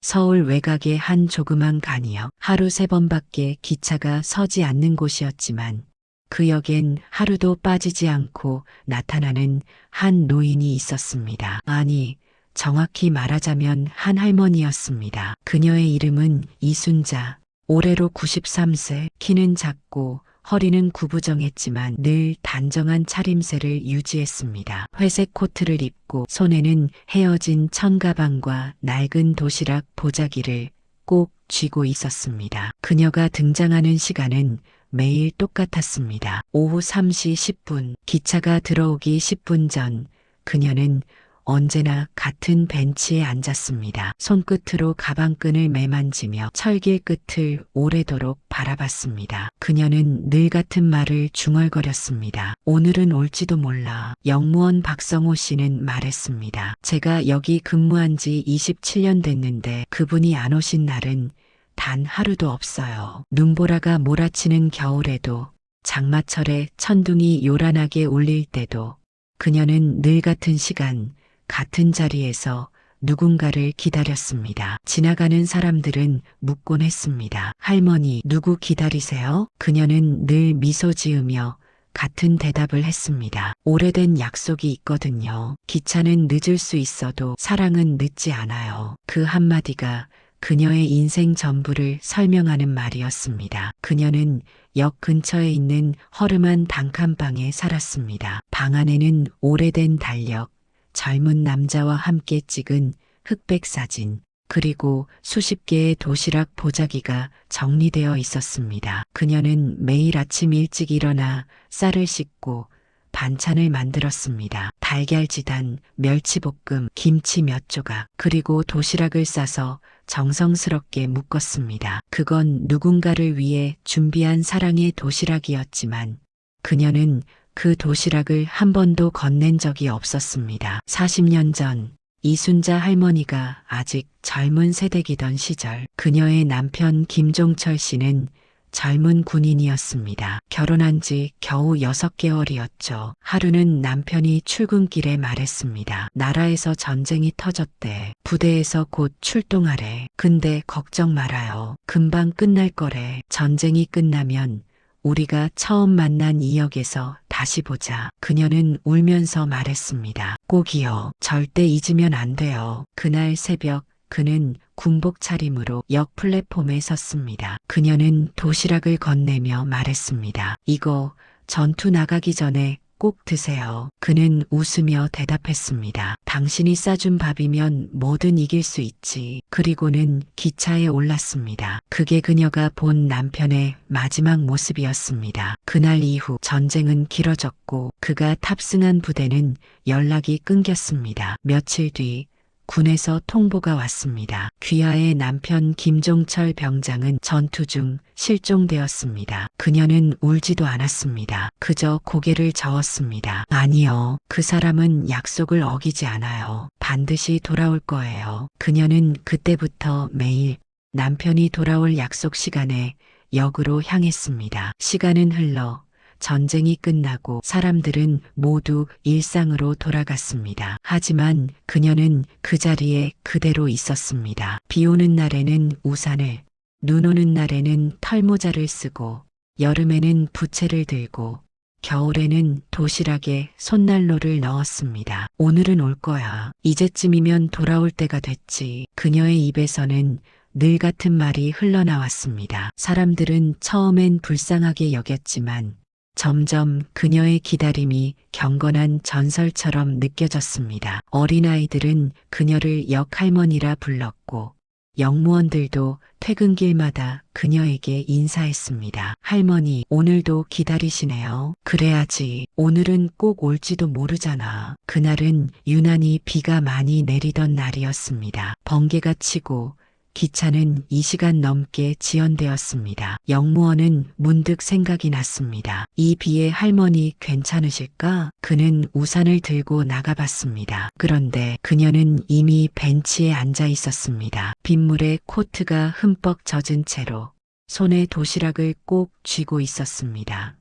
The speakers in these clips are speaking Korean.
서울 외곽의 한 조그만 간이역. 하루 3번밖에 기차가 서지 않는 곳이었지만 그 역엔 하루도 빠지지 않고 나타나는 한 노인이 있었습니다. 아니, 정확히 말하자면 한 할머니였습니다. 그녀의 이름은 이순자. 올해로 93세, 키는 작고 허리는 구부정했지만 늘 단정한 차림새를 유지했습니다. 회색 코트를 입고 손에는 헤어진 천가방과 낡은 도시락 보자기를 꼭 쥐고 있었습니다. 그녀가 등장하는 시간은 매일 똑같았습니다. 오후 3시 10분, 기차가 들어오기 10분 전, 그녀는 언제나 같은 벤치에 앉았습니다. 손끝으로 가방끈을 매만지며 철길 끝을 오래도록 바라봤습니다. 그녀는 늘 같은 말을 중얼거렸습니다. 오늘은 올지도 몰라. 역무원 박성호 씨는 말했습니다. 제가 여기 근무한 지 27년 됐는데 그분이 안 오신 날은 단 하루도 없어요. 눈보라가 몰아치는 겨울에도, 장마철에 천둥이 요란하게 울릴 때도 그녀는 늘 같은 시간, 같은 자리에서 누군가를 기다렸습니다. 지나가는 사람들은 묻곤 했습니다. 할머니, 누구 기다리세요? 그녀는 늘 미소 지으며 같은 대답을 했습니다. 오래된 약속이 있거든요. 기차는 늦을 수 있어도 사랑은 늦지 않아요. 그 한마디가 그녀의 인생 전부를 설명하는 말이었습니다. 그녀는 역 근처에 있는 허름한 단칸방에 살았습니다. 방 안에는 오래된 달력, 젊은 남자와 함께 찍은 흑백 사진, 그리고 수십 개의 도시락 보자기가 정리되어 있었습니다. 그녀는 매일 아침 일찍 일어나 쌀을 씻고 반찬을 만들었습니다. 달걀지단, 멸치볶음, 김치 몇 조각, 그리고 도시락을 싸서 정성스럽게 묶었습니다. 그건 누군가를 위해 준비한 사랑의 도시락이었지만 그녀는 그 도시락을 한 번도 건넨 적이 없었습니다. 40년 전 이순자 할머니가 아직 젊은 세대이던 시절 그녀의 남편 김종철 씨는 젊은 군인이었습니다. 결혼한 지 겨우 6개월이었죠. 하루는 남편이 출근길에 말했습니다. 나라에서 전쟁이 터졌대. 부대에서 곧 출동하래. 근데 걱정 말아요. 금방 끝날 거래. 전쟁이 끝나면 우리가 처음 만난 이 역에서 다시 보자. 그녀는 울면서 말했습니다. 꼭이요. 절대 잊으면 안 돼요. 그날 새벽 그는 군복 차림으로 역 플랫폼에 섰습니다. 그녀는 도시락을 건네며 말했습니다. 이거 전투 나가기 전에 꼭 드세요. 그는 웃으며 대답했습니다. 당신이 싸준 밥이면 뭐든 이길 수 있지. 그리고는 기차에 올랐습니다. 그게 그녀가 본 남편의 마지막 모습이었습니다. 그날 이후 전쟁은 길어졌고 그가 탑승한 부대는 연락이 끊겼습니다. 며칠 뒤 군에서 통보가 왔습니다. 귀하의 남편 김종철 병장은 전투 중 실종되었습니다. 그녀는 울지도 않았습니다. 그저 고개를 저었습니다. 아니요. 그 사람은 약속을 어기지 않아요. 반드시 돌아올 거예요. 그녀는 그때부터 매일 남편이 돌아올 약속 시간에 역으로 향했습니다. 시간은 흘러 전쟁이 끝나고 사람들은 모두 일상으로 돌아갔습니다. 하지만 그녀는 그 자리에 그대로 있었습니다. 비 오는 날에는 우산을, 눈 오는 날에는 털모자를 쓰고, 여름에는 부채를 들고, 겨울에는 도시락에 손난로를 넣었습니다. 오늘은 올 거야. 이제쯤이면 돌아올 때가 됐지. 그녀의 입에서는 늘 같은 말이 흘러나왔습니다. 사람들은 처음엔 불쌍하게 여겼지만 점점 그녀의 기다림이 경건한 전설처럼 느껴졌습니다. 어린아이들은 그녀를 역할머니라 불렀고 역무원들도 퇴근길마다 그녀에게 인사했습니다. 할머니, 오늘도 기다리시네요. 그래야지. 오늘은 꼭 올지도 모르잖아. 그날은 유난히 비가 많이 내리던 날이었습니다. 번개가 치고 기차는 2시간 넘게 지연되었습니다. 역무원은 문득 생각이 났습니다. 이 비에 할머니 괜찮으실까? 그는 우산을 들고 나가봤습니다. 그런데 그녀는 이미 벤치에 앉아 있었습니다. 빗물에 코트가 흠뻑 젖은 채로 손에 도시락을 꼭 쥐고 있었습니다.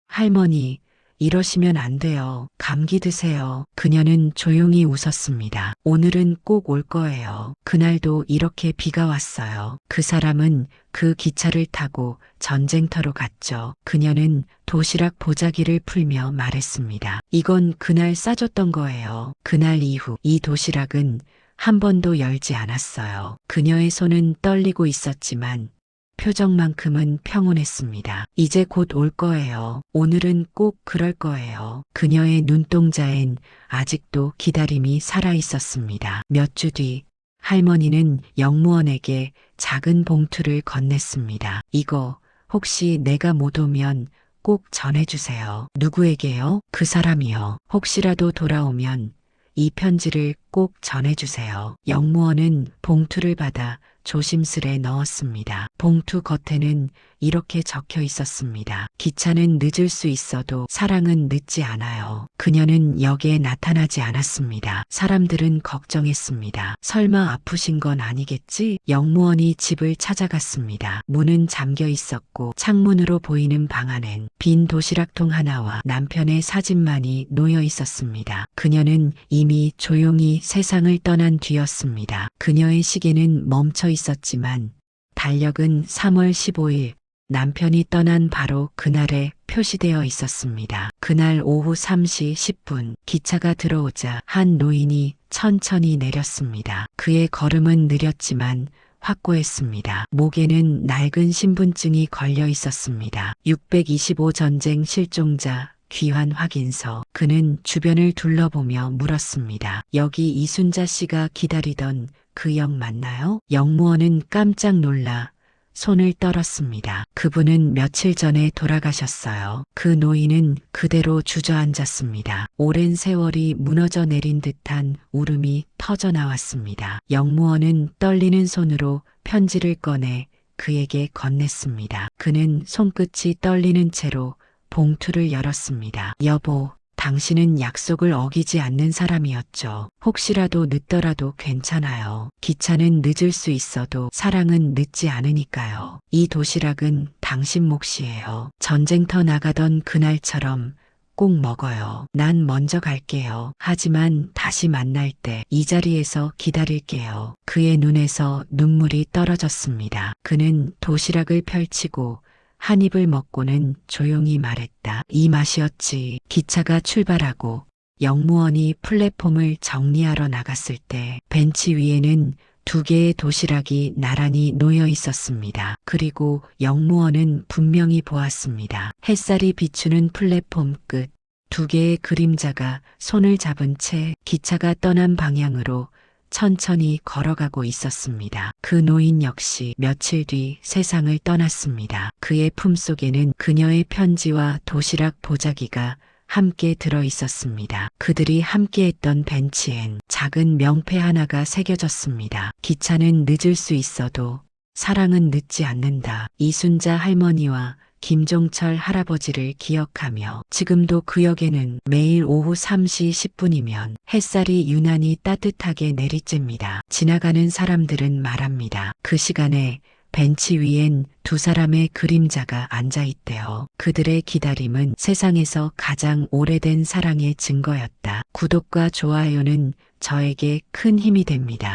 할머니, 이러시면 안 돼요. 감기 드세요. 그녀는 조용히 웃었습니다. 오늘은 꼭 올 거예요. 그날도 이렇게 비가 왔어요. 그 사람은 그 기차를 타고 전쟁터로 갔죠. 그녀는 도시락 보자기를 풀며 말했습니다. 이건 그날 싸줬던 거예요. 그날 이후 이 도시락은 한 번도 열지 않았어요. 그녀의 손은 떨리고 있었지만 표정만큼은 평온했습니다. 이제 곧 올 거예요. 오늘은 꼭 그럴 거예요. 그녀의 눈동자엔 아직도 기다림이 살아 있었습니다. 몇 주 뒤 할머니는 영무원에게 작은 봉투를 건넸습니다. 이거 혹시 내가 못 오면 꼭 전해주세요. 누구에게요? 그 사람이요. 혹시라도 돌아오면 이 편지를 꼭 전해주세요. 영무원은 봉투를 받아 조심스레 넣었습니다. 봉투 겉에는 이렇게 적혀 있었습니다. 기차는 늦을 수 있어도 사랑은 늦지 않아요. 그녀는 역에 나타나지 않았습니다. 사람들은 걱정했습니다. 설마 아프신 건 아니겠지? 영무원이 집을 찾아갔습니다. 문은 잠겨 있었고 창문으로 보이는 방 안엔 빈 도시락통 하나와 남편의 사진만이 놓여 있었습니다. 그녀는 이미 조용히 세상을 떠난 뒤였습니다. 그녀의 시계는 멈춰 있었지만 달력은 3월 15일 남편이 떠난 바로 그날에 표시되어 있었습니다. 그날 오후 3시 10분 기차가 들어오자 한 노인이 천천히 내렸습니다. 그의 걸음은 느렸지만 확고했습니다. 목에는 낡은 신분증이 걸려 있었습니다. 625 전쟁 실종자 귀환 확인서. 그는 주변을 둘러보며 물었습니다. 여기 이순자 씨가 기다리던 그 역 맞나요? 영무원은 깜짝 놀라 손을 떨었습니다. 그분은 며칠 전에 돌아가셨어요. 그 노인은 그대로 주저앉았습니다. 오랜 세월이 무너져 내린 듯한 울음이 터져 나왔습니다. 영무원은 떨리는 손으로 편지를 꺼내 그에게 건넸습니다. 그는 손끝이 떨리는 채로 봉투를 열었습니다. 여보, 당신은 약속을 어기지 않는 사람이었죠. 혹시라도 늦더라도 괜찮아요. 기차는 늦을 수 있어도 사랑은 늦지 않으니까요. 이 도시락은 당신 몫이에요. 전쟁터 나가던 그날처럼 꼭 먹어요. 난 먼저 갈게요. 하지만 다시 만날 때 이 자리에서 기다릴게요. 그의 눈에서 눈물이 떨어졌습니다. 그는 도시락을 펼치고 한 입을 먹고는 조용히 말했다. 이 맛이었지. 기차가 출발하고 영무원이 플랫폼을 정리하러 나갔을 때 벤치 위에는 2개의 도시락이 나란히 놓여 있었습니다. 그리고 영무원은 분명히 보았습니다. 햇살이 비추는 플랫폼 끝 2개의 그림자가 손을 잡은 채 기차가 떠난 방향으로 천천히 걸어가고 있었습니다. 그 노인 역시 며칠 뒤 세상을 떠났습니다. 그의 품속에는 그녀의 편지와 도시락 보자기가 함께 들어 있었습니다. 그들이 함께했던 벤치엔 작은 명패 하나가 새겨졌습니다. 기차는 늦을 수 있어도 사랑은 늦지 않는다. 이순자 할머니와 김종철 할아버지를 기억하며 지금도 그 역에는 매일 오후 3시 10분이면 햇살이 유난히 따뜻하게 내리쬐입니다. 지나가는 사람들은 말합니다. 그 시간에 벤치 위엔 2 사람의 그림자가 앉아있대요. 그들의 기다림은 세상에서 가장 오래된 사랑의 증거였다. 구독과 좋아요는 저에게 큰 힘이 됩니다.